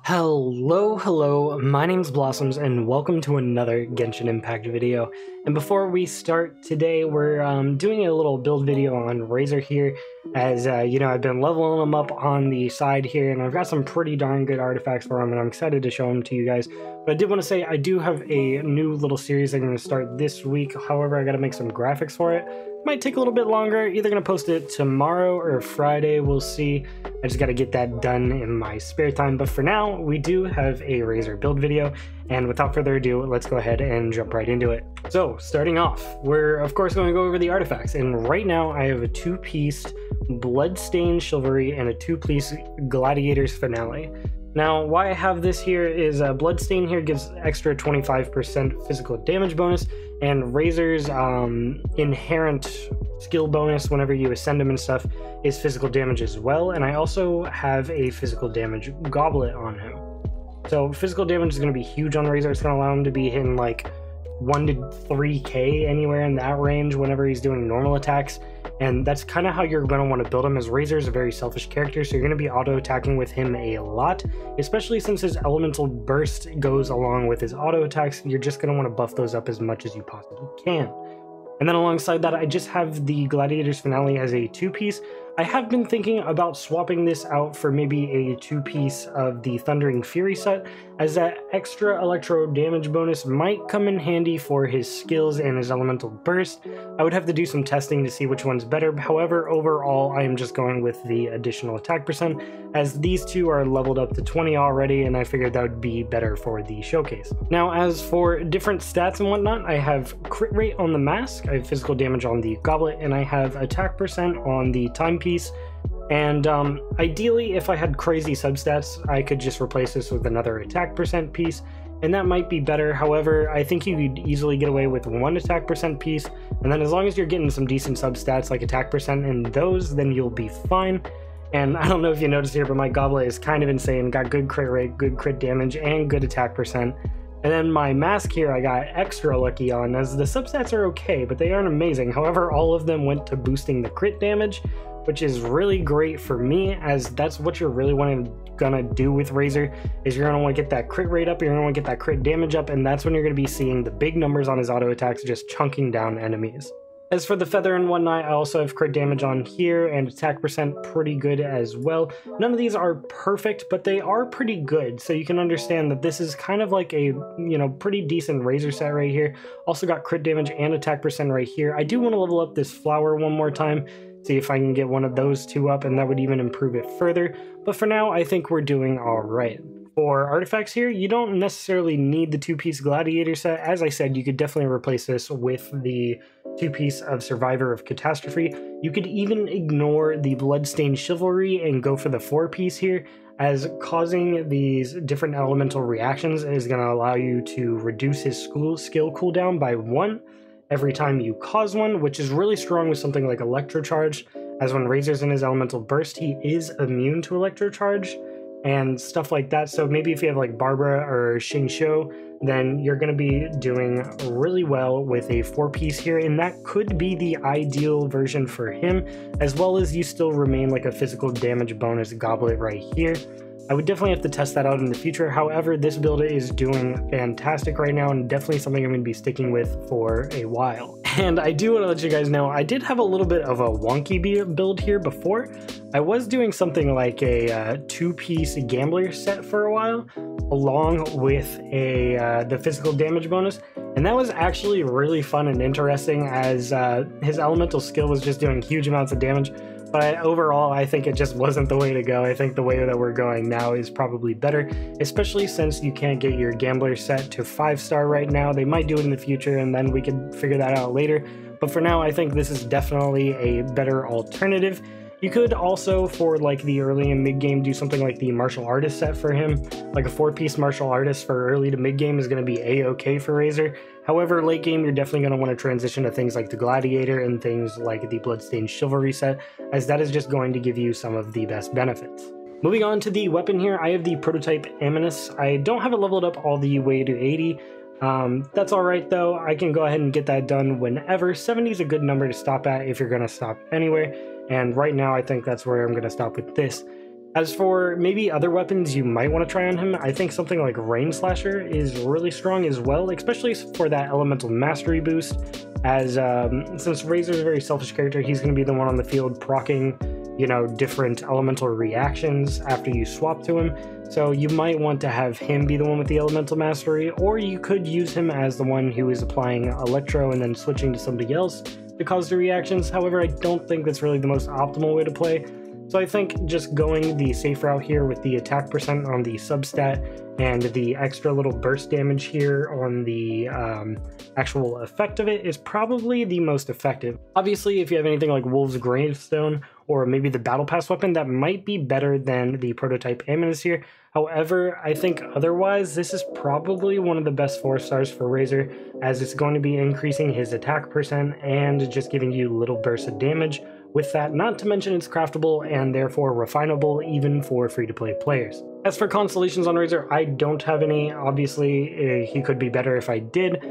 Hello, my name's Blossoms, and welcome to another Genshin Impact video. And before we start today, we're doing a little build video on Razor here, as you know, I've been leveling him up on the side here, and I've got some pretty darn good artifacts for him, and I'm excited to show them to you guys. But I did want to say I do have a new little series I'm going to start this week. However, I got to make some graphics for it. Might take a little bit longer, either going to post it tomorrow or Friday, we'll see. I just got to get that done in my spare time, but for now, we do have a Razor build video, and without further ado, let's go ahead and jump right into it. So, starting off, we're of course going to go over the artifacts, and right now I have a two-piece Bloodstained Chivalry and a two-piece Gladiator's Finale. Now, why I have this here is Bloodstain here gives extra 25% physical damage bonus, and Razor's inherent skill bonus whenever you ascend him and stuff is physical damage as well, and I also have a physical damage goblet on him. So physical damage is going to be huge on Razor. It's going to allow him to be hitting like 1 to 3k, anywhere in that range whenever he's doing normal attacks, and that's kind of how you're going to want to build him, as Razor is a very selfish character, so you're going to be auto-attacking with him a lot, especially since his elemental burst goes along with his auto attacks. You're just going to want to buff those up as much as you possibly can. And then alongside that, I just have the Gladiator's Finale as a two-piece. I have been thinking about swapping this out for maybe a two-piece of the Thundering Fury set, as that extra electro damage bonus might come in handy for his skills and his elemental burst. I would have to do some testing to see which one's better. However, overall, I am just going with the additional attack percent, as these two are leveled up to 20 already, and I figured that would be better for the showcase. Now, as for different stats and whatnot, I have crit rate on the mask, I have physical damage on the goblet, and I have attack percent on the timepiece. And ideally, if I had crazy substats, I could just replace this with another attack percent piece, and that might be better. However, I think you could easily get away with one attack percent piece, and then as long as you're getting some decent substats like attack percent in those, then you'll be fine. And I don't know if you noticed here, but my goblet is kind of insane. Got good crit rate, good crit damage, and good attack percent. And then my mask here I got extra lucky on, as the substats are okay, but they aren't amazing. However, all of them went to boosting the crit damage, which is really great for me, as that's what you're really gonna do with Razor, is you're gonna want to get that crit rate up, you're gonna want to get that crit damage up, and that's when you're gonna be seeing the big numbers on his auto attacks just chunking down enemies. As for the feather and whatnot, I also have crit damage on here, and attack percent pretty good as well. None of these are perfect, but they are pretty good, so you can understand that this is kind of like a, you know, pretty decent Razor set right here. Also got crit damage and attack percent right here. I do want to level up this flower one more time, see if I can get one of those two up, and that would even improve it further. But for now, I think we're doing all right. For artifacts here, you don't necessarily need the two-piece Gladiator set. As I said, you could definitely replace this with the two-piece of Survivor of Catastrophe. You could even ignore the Bloodstained Chivalry and go for the four-piece here, as causing these different elemental reactions is going to allow you to reduce his skill cooldown by 1 every time you cause one, which is really strong with something like Electrocharge, as when Razor's in his elemental burst, he is immune to Electrocharge and stuff like that. So maybe if you have like Barbara or Xingqiu, then you're going to be doing really well with a four-piece here, and that could be the ideal version for him, as well as you still remain like a physical damage bonus goblet right here. I would definitely have to test that out in the future. However, this build is doing fantastic right now, and definitely something I'm going to be sticking with for a while. And I do want to let you guys know, I did have a little bit of a wonky build here before. I was doing something like a two-piece Gambler set for a while, along with the physical damage bonus, and that was actually really fun and interesting, as his elemental skill was just doing huge amounts of damage. But overall, I think it just wasn't the way to go. I think the way that we're going now is probably better, especially since you can't get your Gambler set to 5-star right now. They might do it in the future, and then we can figure that out later. But for now, I think this is definitely a better alternative. You could also, for like the early and mid game, do something like the martial artist set for him. Like a four-piece martial artist for early to mid game is going to be a-okay for Razor. However, late game, you're definitely going to want to transition to things like the Gladiator and things like the Bloodstained Chivalry set, as that is just going to give you some of the best benefits. Moving on to the weapon here, I have the prototype Amunis. I don't have it leveled up all the way to 80. That's alright though, I can go ahead and get that done whenever. 70 is a good number to stop at if you're going to stop anywhere, and right now I think that's where I'm going to stop with this. As for maybe other weapons you might want to try on him, I think something like Rain Slasher is really strong as well, especially for that elemental mastery boost, as since Razor's a very selfish character, he's going to be the one on the field proccing, you know, different elemental reactions after you swap to him. So you might want to have him be the one with the elemental mastery, or you could use him as the one who is applying Electro and then switching to somebody else to cause the reactions. However, I don't think that's really the most optimal way to play. So I think just going the safe route here with the attack percent on the substat and the extra little burst damage here on the actual effect of it is probably the most effective. Obviously, if you have anything like Wolf's Gravestone or maybe the Battle Pass weapon, that might be better than the prototype Amunis here. However, I think otherwise, this is probably one of the best 4 stars for Razor, as it's going to be increasing his attack percent and just giving you little bursts of damage. With that, not to mention it's craftable and therefore refinable even for free-to-play players. As for constellations on Razor, I don't have any. Obviously, he could be better if I did.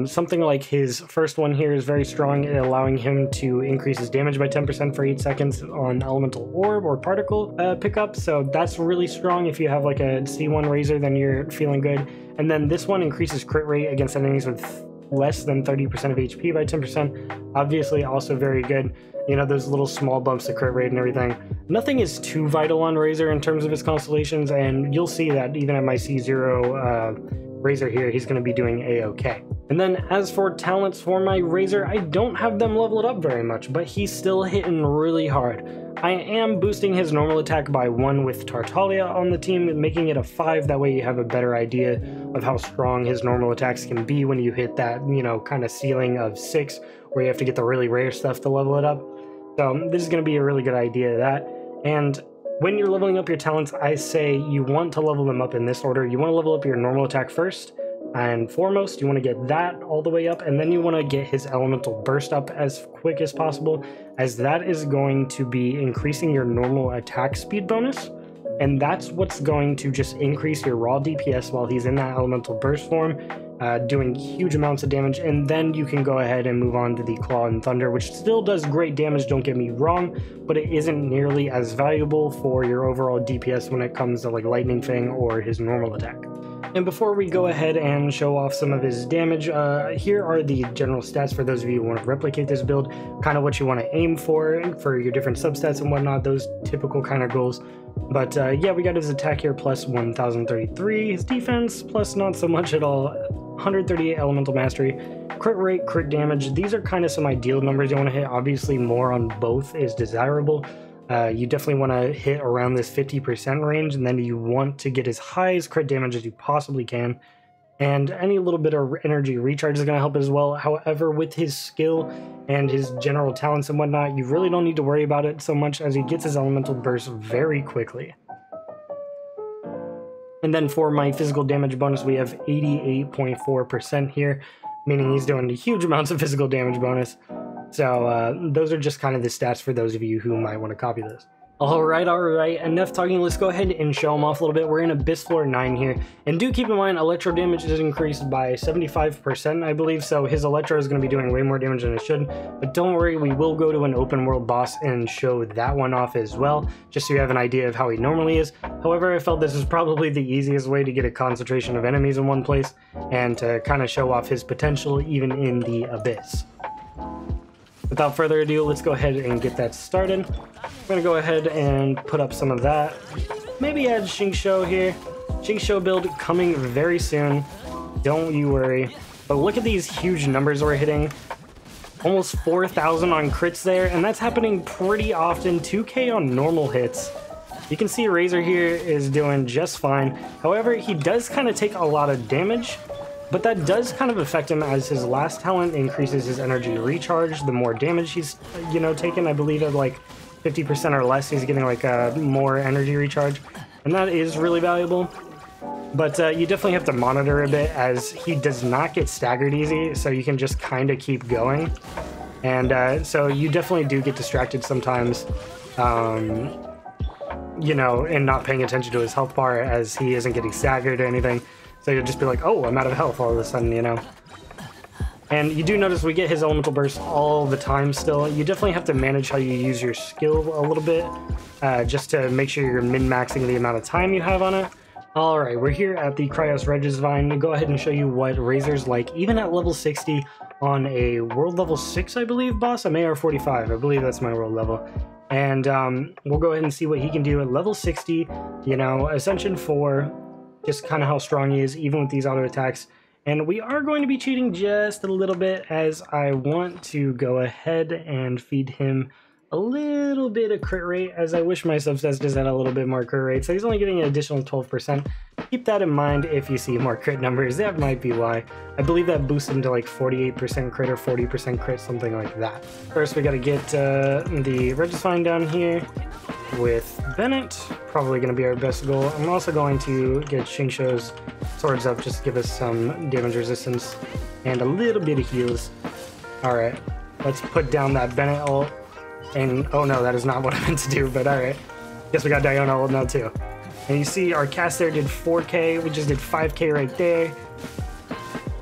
Something like his first one here is very strong, allowing him to increase his damage by 10% for 8 seconds on elemental orb or particle pickup, so that's really strong. If you have like a C1 Razor, then you're feeling good. And then this one increases crit rate against enemies with less than 30% of HP by 10%. Obviously also very good. You know, those little small bumps to crit rate and everything. Nothing is too vital on Razor in terms of his constellations, and you'll see that even at my C0 Razor here, he's going to be doing A-okay. And then as for talents for my Razor, I don't have them leveled up very much, but he's still hitting really hard. I am boosting his normal attack by 1 with Tartaglia on the team, making it a 5. That way you have a better idea of how strong his normal attacks can be when you hit that, you know, kind of ceiling of 6, where you have to get the really rare stuff to level it up. So this is going to be a really good idea of that. And when you're leveling up your talents, I say you want to level them up in this order. You want to level up your normal attack first and foremost. You want to get that all the way up, and then you want to get his elemental burst up as quick as possible, as that is going to be increasing your normal attack speed bonus. And that's what's going to just increase your raw DPS while he's in that elemental burst form, doing huge amounts of damage. And then you can go ahead and move on to the Claw and Thunder, which still does great damage, don't get me wrong, but it isn't nearly as valuable for your overall DPS when it comes to like Lightning Fang or his normal attack. And before we go ahead and show off some of his damage, here are the general stats for those of you who want to replicate this build, kind of what you want to aim for your different substats and whatnot, those typical kind of goals. But yeah, we got his attack here plus 1033, his defense plus not so much at all, 138 elemental mastery, crit rate, crit damage. These are kind of some ideal numbers you want to hit. Obviously more on both is desirable. You definitely want to hit around this 50% range, and then you want to get as high as crit damage as you possibly can. And any little bit of energy recharge is going to help as well. However, with his skill and his general talents and whatnot, you really don't need to worry about it so much, as he gets his elemental burst very quickly. And then for my physical damage bonus, we have 88.4% here, meaning he's doing huge amounts of physical damage bonus. So those are just kind of the stats for those of you who might want to copy this. Alright, enough talking, let's go ahead and show them off a little bit. We're in Abyss Floor 9 here, and do keep in mind electro damage is increased by 75%, I believe, so his electro is going to be doing way more damage than it should. But don't worry, we will go to an open world boss and show that one off as well, just so you have an idea of how he normally is. However, I felt this is probably the easiest way to get a concentration of enemies in one place, and to kind of show off his potential even in the Abyss. Without further ado, let's go ahead and get that started. I'm going to go ahead and put up some of that. Maybe add Xingqiu here. Xingqiu build coming very soon. Don't you worry. But look at these huge numbers we're hitting. Almost 4,000 on crits there, and that's happening pretty often. 2k on normal hits. You can see Razor here is doing just fine. However, he does kind of take a lot of damage, but that does kind of affect him, as his last talent increases his energy recharge the more damage he's, you know, taken. I believe at like 50% or less, he's getting like a more energy recharge, and that is really valuable. But you definitely have to monitor a bit, as he does not get staggered easy, so you can just kind of keep going. And so you definitely do get distracted sometimes, you know, and not paying attention to his health bar, as he isn't getting staggered or anything. So you'll just be like, oh, I'm out of health all of a sudden, you know. And you do notice we get his elemental burst all the time still. You definitely have to manage how you use your skill a little bit, just to make sure you're min-maxing the amount of time you have on it. Alright, we're here at the Cryos Regisvine. Go ahead and show you what Razor's like, even at level 60 on a world level 6, I believe, boss? I'm AR 45, I believe that's my world level. And we'll go ahead and see what he can do at level 60, you know, Ascension 4, just kind of how strong he is, even with these auto attacks. And we are going to be cheating just a little bit, as I want to go ahead and feed him a little bit of crit rate, as I wish my substats just had a little bit more crit rate. So he's only getting an additional 12%. Keep that in mind if you see more crit numbers. That might be why. I believe that boosts him to like 48% crit or 40% crit, something like that. First, we got to get the Regisvine down here with Bennett. Probably going to be our best goal. I'm also going to get Xingqiu's swords up just to give us some damage resistance and a little bit of heals. Alright, let's put down that Bennett ult. And oh no, that is not what I meant to do, but alright. Guess we got Diona ult now too. And you see our cast there did 4k, we just did 5k right there.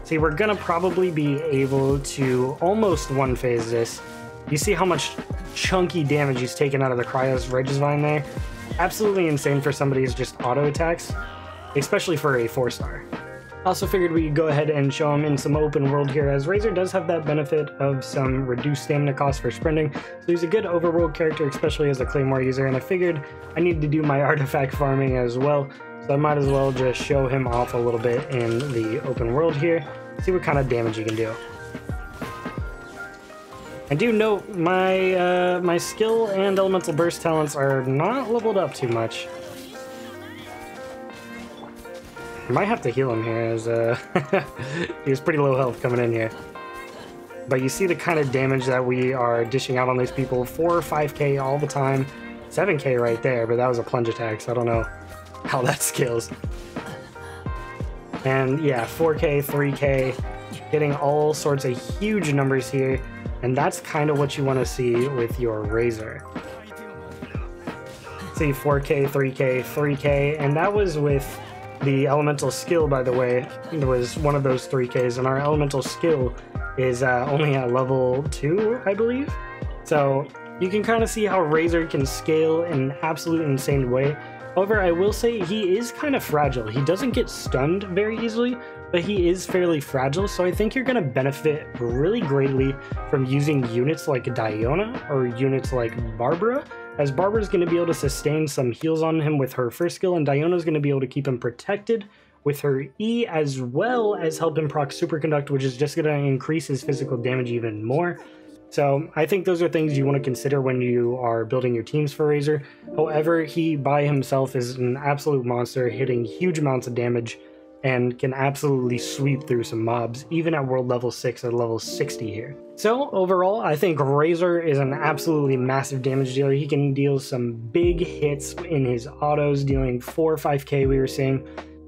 See, we're gonna probably be able to almost one phase this. You see how much chunky damage he's taken out of the Cryos Regisvine there? Absolutely insane for somebody who's just auto attacks, especially for a 4-star. Also figured we could go ahead and show him in some open world here, as Razor does have that benefit of some reduced stamina cost for sprinting, so he's a good overworld character, especially as a Claymore user, and I figured I needed to do my artifact farming as well, so I might as well just show him off a little bit in the open world here, see what kind of damage he can do. I do note my my skill and elemental burst talents are not leveled up too much. I might have to heal him here, as he was pretty low health coming in here. But you see the kind of damage that we are dishing out on these people. 4 or 5k all the time. 7k right there, but that was a plunge attack, so I don't know how that scales. And yeah, 4k, 3k, getting all sorts of huge numbers here. And that's kind of what you want to see with your Razor. See, 4k, 3k, 3k, and that was with the elemental skill, by the way. It was one of those 3ks, and our elemental skill is only at level 2, I believe. So you can kind of see how Razor can scale in an absolute insane way. However, I will say he is kind of fragile. He doesn't get stunned very easily, but he is fairly fragile, so I think you're going to benefit really greatly from using units like Diona or units like Barbara, as Barbara's going to be able to sustain some heals on him with her first skill, and Diona's going to be able to keep him protected with her E, as well as help him proc Superconduct, which is just going to increase his physical damage even more. So I think those are things you want to consider when you are building your teams for Razor. However, he by himself is an absolute monster, hitting huge amounts of damage, and can absolutely sweep through some mobs, even at world level 6 or level 60 here. So overall, I think Razor is an absolutely massive damage dealer. He can deal some big hits in his autos, dealing 4 or 5k we were seeing,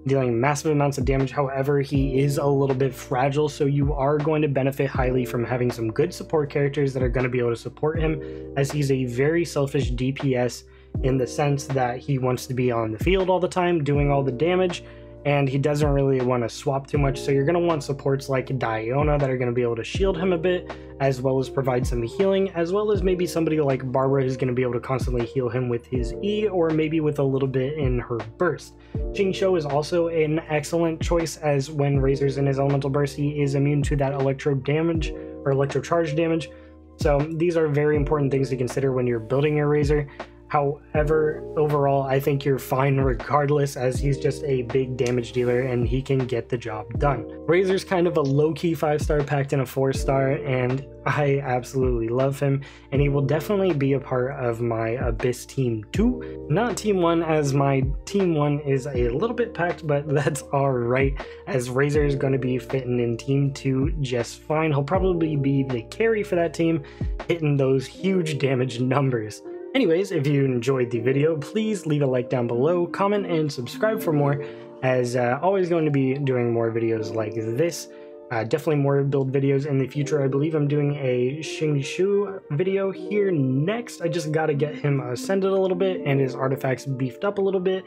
dealing massive amounts of damage. However, he is a little bit fragile, so you are going to benefit highly from having some good support characters that are going to be able to support him, as he's a very selfish DPS in the sense that he wants to be on the field all the time, doing all the damage, and he doesn't really want to swap too much, so you're going to want supports like Diona that are going to be able to shield him a bit, as well as provide some healing, as well as maybe somebody like Barbara who's going to be able to constantly heal him with his E, or maybe with a little bit in her burst. Xingqiu is also an excellent choice, as when Razor's in his elemental burst, he is immune to that electro damage, or electro charge damage, so these are very important things to consider when you're building your Razor. However, overall, I think you're fine regardless, as he's just a big damage dealer and he can get the job done. Razor's kind of a low-key 5-star packed in a 4-star, and I absolutely love him, and he will definitely be a part of my Abyss Team 2. Not Team 1, as my Team 1 is a little bit packed, but that's alright, as Razor is going to be fitting in Team 2 just fine. He'll probably be the carry for that team, hitting those huge damage numbers. Anyways, if you enjoyed the video, please leave a like down below, comment, and subscribe for more, as always going to be doing more videos like this. Definitely more build videos in the future. I believe I'm doing a Xingqiu video here next. I just got to get him ascended a little bit and his artifacts beefed up a little bit.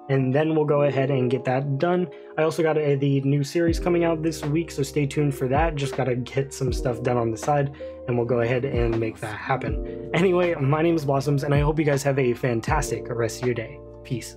and then we'll go ahead and get that done. I also got the new series coming out this week, so stay tuned for that. Just gotta get some stuff done on the side, and we'll go ahead and make that happen. Anyway, my name is Blossoms, and I hope you guys have a fantastic rest of your day. Peace.